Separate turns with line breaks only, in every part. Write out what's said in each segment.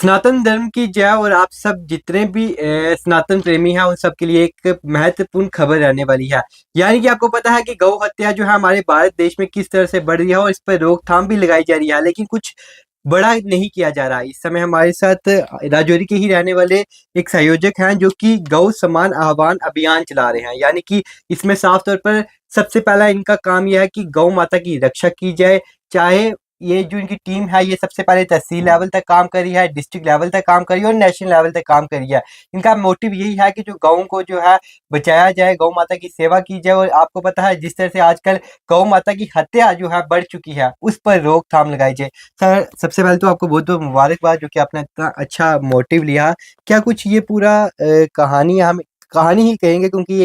सनातन धर्म की जय और आप सब जितने भी सनातन प्रेमी हैं उन सब के लिए एक महत्वपूर्ण खबर रहने वाली है। यानी कि आपको पता है कि गौ हत्या जो है हमारे भारत देश में किस तरह से बढ़ रही है और इस पर रोकथाम भी लगाई जा रही है, लेकिन कुछ बड़ा नहीं किया जा रहा है। इस समय हमारे साथ राजौरी के ही रहने वाले एक संयोजक हैं जो कि गौ समान आह्वान अभियान चला रहे हैं। यानी कि इसमें साफ तौर पर सबसे पहला इनका काम यह है कि गौ माता की रक्षा की जाए। चाहे ये जो इनकी टीम है ये सबसे पहले तहसील लेवल तक काम करी है, डिस्ट्रिक्ट लेवल तक काम करी है और नेशनल लेवल तक काम करी है। इनका मोटिव यही है कि जो गौ को जो है बचाया जाए, गौ माता की सेवा की जाए। और आपको पता है जिस तरह से आजकल गौ माता की हत्या जो है बढ़ चुकी है, उस पर रोकथाम लगाई जाए। सर, सबसे पहले तो आपको बहुत बहुत मुबारकबाद जो कि आपने इतना अच्छा मोटिव लिया। क्या कुछ ये पूरा कहानी हम कहानी ही कहेंगे, क्योंकि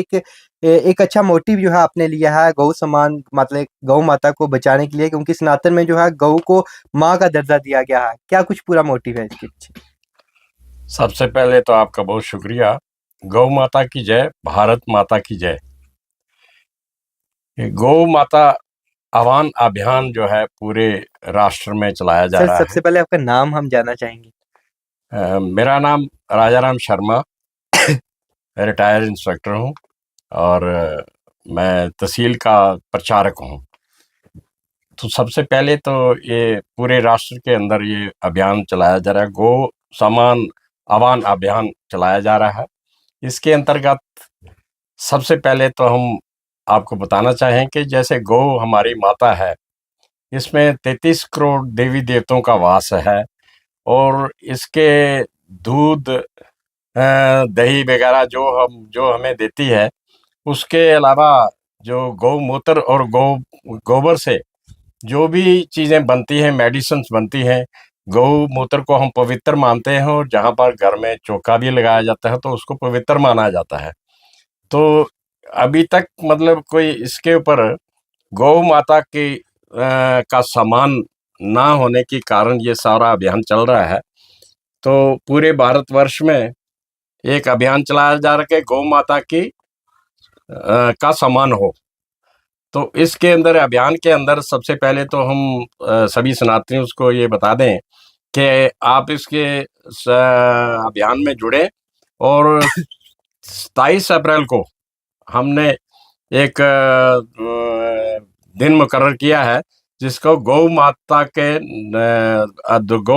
एक अच्छा मोटिव जो है आपने लिया है गौ समान मतलब गौ माता को बचाने के लिए, क्योंकि सनातन में जो है गौ को माँ का दर्जा दिया गया है। क्या कुछ पूरा मोटिव है इसके पीछे?
सबसे पहले तो आपका बहुत शुक्रिया। गौ माता की जय, भारत माता की जय। ये गौ माता आह्वान अभियान जो है पूरे राष्ट्र में चलाया जा
सर,
रहा है।
सबसे पहले आपका नाम हम जानना चाहेंगे।
मेरा नाम राजाराम शर्मा, रिटायर्ड इंस्पेक्टर हूँ और मैं तहसील का प्रचारक हूँ। तो सबसे पहले तो ये पूरे राष्ट्र के अंदर ये अभियान चलाया जा रहा है, गौ समान आह्वान अभियान चलाया जा रहा है। इसके अंतर्गत सबसे पहले तो हम आपको बताना चाहें कि जैसे गौ हमारी माता है, इसमें 33 करोड़ देवी देवताओं का वास है और इसके दूध दही वगैरह जो हमें देती है, उसके अलावा जो गौमूत्र और गोबर से जो भी चीज़ें बनती हैं, मेडिसिन्स बनती हैं, गौमूत्र को हम पवित्र मानते हैं और जहाँ पर घर में चौका भी लगाया जाता है तो उसको पवित्र माना जाता है। तो अभी तक मतलब कोई इसके ऊपर गौ माता की का सम्मान ना होने के कारण ये सारा अभियान चल रहा है। तो पूरे भारतवर्ष में एक अभियान चलाया जा रहा है कि गौ माता की का सम्मान हो। तो इसके अंदर अभियान के अंदर सबसे पहले तो हम सभी सनातनियों को ये बता दें कि आप इसके अभियान में जुड़े। और 27 अप्रैल को हमने एक दिन मुकर्रर किया है जिसको गौ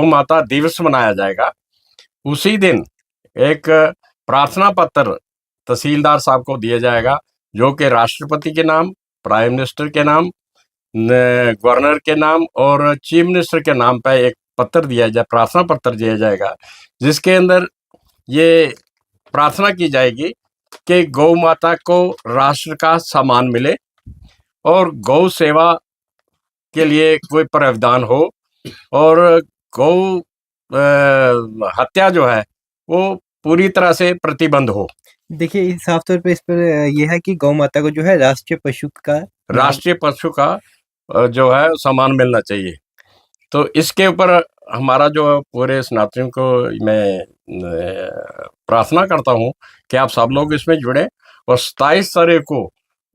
माता दिवस मनाया जाएगा। उसी दिन एक प्रार्थना पत्र तहसीलदार साहब को दिया जाएगा, जो कि राष्ट्रपति के नाम, प्राइम मिनिस्टर के नाम, गवर्नर के नाम और चीफ मिनिस्टर के नाम पर एक पत्र दिया जाए, प्रार्थना पत्र दिया जाएगा, जिसके अंदर ये प्रार्थना की जाएगी कि गौ माता को राष्ट्र का सम्मान मिले और गौ सेवा के लिए कोई प्रावधान हो और गौ हत्या जो है वो पूरी तरह से प्रतिबंध हो।
देखिए, साफ तौर पे इस पर ये है कि गौ माता को जो है राष्ट्रीय पशु का
राष्ट्रीय पशु का जो है सम्मान मिलना चाहिए। तो इसके ऊपर हमारा जो पूरे सनातनियों को मैं प्रार्थना करता हूँ कि आप सब लोग इसमें जुड़े। और 27 तारीख को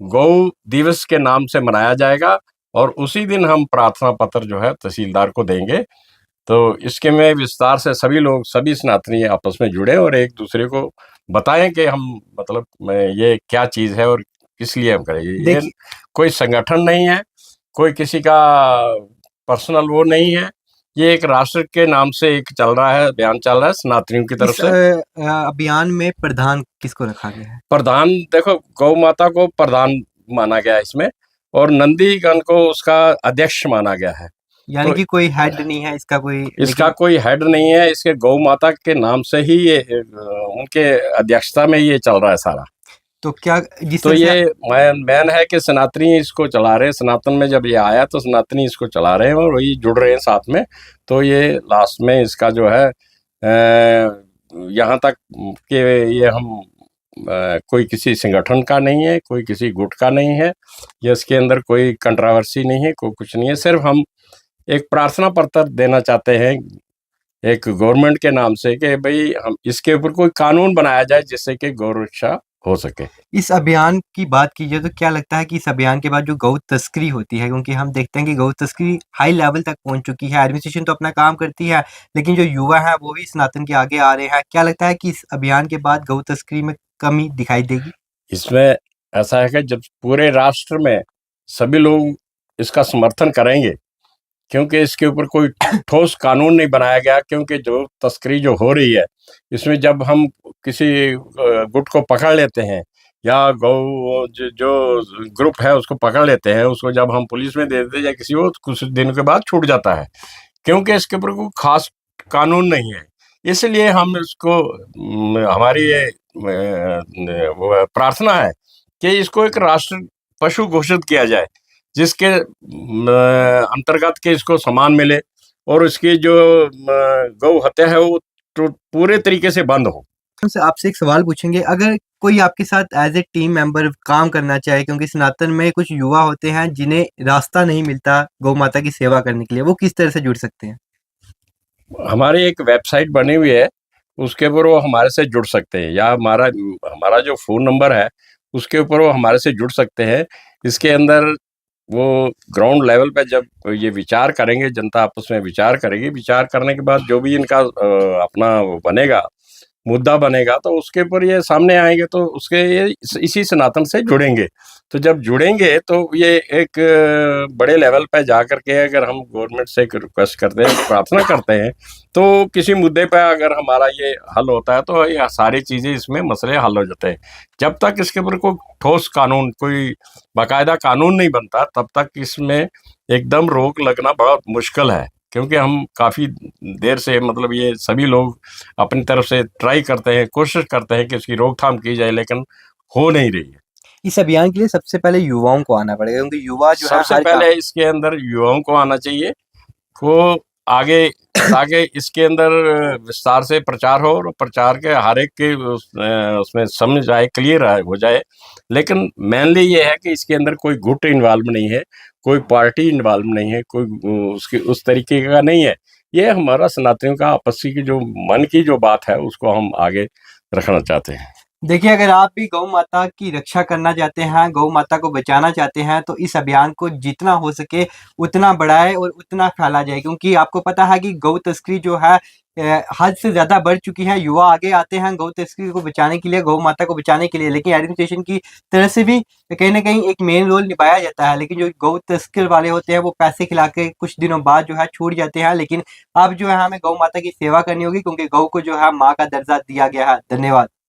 गौ दिवस के नाम से मनाया जाएगा और उसी दिन हम प्रार्थना पत्र जो है तहसीलदार को देंगे। तो इसके में विस्तार से सभी लोग, सभी सनातनी आपस में जुड़े और एक दूसरे को बताएं कि हम मतलब ये क्या चीज़ है और किस लिए हम करेंगे। ये कोई संगठन नहीं है, कोई किसी का पर्सनल वो नहीं है, ये एक राष्ट्र के नाम से एक चल रहा है, अभियान चल रहा है सनातनियों की तरफ से।
अभियान में प्रधान किसको रखा गया है?
प्रधान देखो, गौ माता को प्रधान माना गया है इसमें और नंदीगण को उसका अध्यक्ष माना गया है।
यानी कि कोई हेड नहीं है इसका,
इसका कोई हेड नहीं है, इसके गौ माता के नाम से ही ये उनके अध्यक्षता में ये चल रहा है सारा।
तो क्या
तो ये मैन है कि सनातनी इसको चला रहे हैं। सनातन में जब ये आया तो सनातनी इसको चला रहे हैं और वही जुड़ रहे हैं साथ में। तो ये लास्ट में इसका जो है यहाँ तक कि ये हम कोई किसी संगठन का नहीं है, कोई किसी गुट का नहीं है, ये इसके अंदर कोई कंट्रोवर्सी नहीं है, कोई कुछ नहीं है। सिर्फ हम एक प्रार्थना पत्र देना चाहते हैं एक गवर्नमेंट के नाम से कि भाई हम इसके ऊपर कोई कानून बनाया जाए जिससे कि गौ रक्षा हो सके।
इस अभियान की बात कीजिए तो क्या लगता है कि इस अभियान के बाद जो गौ तस्करी होती है, क्योंकि हम देखते हैं कि गौ तस्करी हाई लेवल तक पहुंच चुकी है, एडमिनिस्ट्रेशन तो अपना काम करती है, लेकिन जो युवा हैं वो भी सनातन के आगे आ रहे हैं। क्या लगता है कि इस अभियान के बाद गौ तस्करी में कमी दिखाई देगी?
इसमें ऐसा है कि जब पूरे राष्ट्र में सभी लोग इसका समर्थन करेंगे, क्योंकि इसके ऊपर कोई ठोस कानून नहीं बनाया गया, क्योंकि जो तस्करी जो हो रही है, इसमें जब हम किसी गुट को पकड़ लेते हैं या गौ जो ग्रुप है उसको पकड़ लेते हैं, उसको जब हम पुलिस में दे देते हैं या किसी को, कुछ दिनों के बाद छूट जाता है, क्योंकि इसके ऊपर कोई खास कानून नहीं है। इसलिए हम इसको हमारी ये वो प्रार्थना है कि इसको एक राष्ट्र पशु घोषित किया जाए, जिसके अंतर्गत के इसको सम्मान मिले और इसकी जो गौ हत्या है वो तो पूरे तरीके से बंद हो।
हमसे आपसे एक सवाल पूछेंगे, अगर कोई आपके साथ एज ए टीम मेंबर काम करना चाहे, क्योंकि सनातन में कुछ युवा होते हैं जिन्हें रास्ता नहीं मिलता गौ माता की सेवा करने के लिए, वो किस तरह से जुड़ सकते हैं?
हमारी एक वेबसाइट बनी हुई है, उसके ऊपर वो हमारे से जुड़ सकते हैं, या हमारा हमारा जो फ़ोन नंबर है, उसके ऊपर वो हमारे से जुड़ सकते हैं। इसके अंदर वो ग्राउंड लेवल पे जब ये विचार करेंगे, जनता आपस में विचार करेगी, विचार करने के बाद जो भी इनका अपना वो बनेगा, मुद्दा बनेगा, तो उसके ऊपर ये सामने आएँगे, तो उसके ये इसी सनातन से जुड़ेंगे। तो जब जुड़ेंगे तो ये एक बड़े लेवल पे जा कर के अगर हम गवर्नमेंट से एक रिक्वेस्ट करते हैं, प्रार्थना करते हैं, तो किसी मुद्दे पे अगर हमारा ये हल होता है, तो ये सारी चीज़ें इसमें मसले हल हो जाते हैं। जब तक इसके ऊपर कोई ठोस कानून, कोई बाकायदा कानून नहीं बनता, तब तक इसमें एकदम रोक लगना बहुत मुश्किल है, क्योंकि हम काफ़ी देर से, मतलब ये सभी लोग अपनी तरफ से ट्राई करते हैं, कोशिश करते हैं कि इसकी रोकथाम की जाए, लेकिन हो नहीं रही है।
इस अभियान के लिए सबसे पहले युवाओं को आना पड़ेगा, क्योंकि युवा जो है
सबसे
हर
पहले इसके अंदर युवाओं को आना चाहिए, को आगे, ताकि इसके अंदर विस्तार से प्रचार हो और प्रचार के हर एक के उसमें समझ आए, क्लियर हो जाए। लेकिन मेनली ये है कि इसके अंदर कोई गुट इन्वॉल्व नहीं है, कोई पार्टी इन्वॉल्व नहीं है, कोई उसकी उस तरीके का नहीं है। ये हमारा सनातनियों का आपसी की जो मन की जो बात है, उसको हम आगे रखना चाहते हैं।
देखिए, अगर आप भी गौ माता की रक्षा करना चाहते हैं, गौ माता को बचाना चाहते हैं, तो इस अभियान को जितना हो सके उतना बढ़ाएँ और उतना फैला जाए, क्योंकि आपको पता है कि गौ तस्करी जो है हद से ज़्यादा बढ़ चुकी है। युवा आगे आते हैं गौ तस्करी को बचाने के लिए, गौ माता को बचाने के लिए, लेकिन एडमिनिस्ट्रेशन की तरफ से भी कहीं न कहीं एक मेन रोल निभाया जाता है। लेकिन जो गौ तस्कर वाले होते हैं, वो पैसे खिला के कुछ दिनों बाद जो है छूट जाते हैं। लेकिन अब जो है हमें गौ माता की सेवा करनी होगी, क्योंकि गौ को जो है माँ का दर्जा दिया गया है। धन्यवाद।